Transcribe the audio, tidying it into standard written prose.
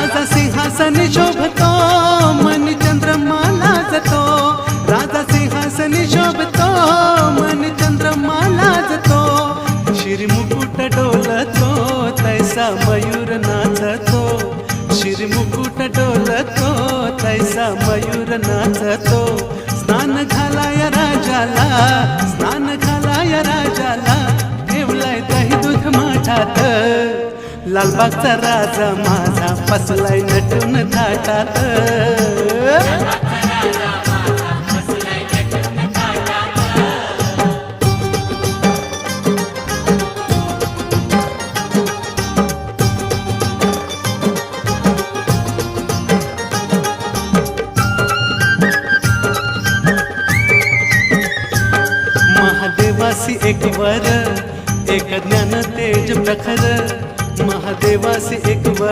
राजा सिंहासन शोभतो मन चंद्रमा लाजतो, राजा सिंहासन शोभतो मन चंद्रमा लाजतो, शिरमुकुट डोलतो तैसा मयूर नाचतो, शिरमुकुट डोलतो तैसा मयूर नाचतो, स्नान घालाया राजाला, स्नान घालाया राजाला, ठेवलाय दही दूध माठात, लालबागचा राजा माझा फसलाय नटून थाटात. महादेवासी एक वर, एक ज्ञान तेज प्रखर, महादेवासी एक वर.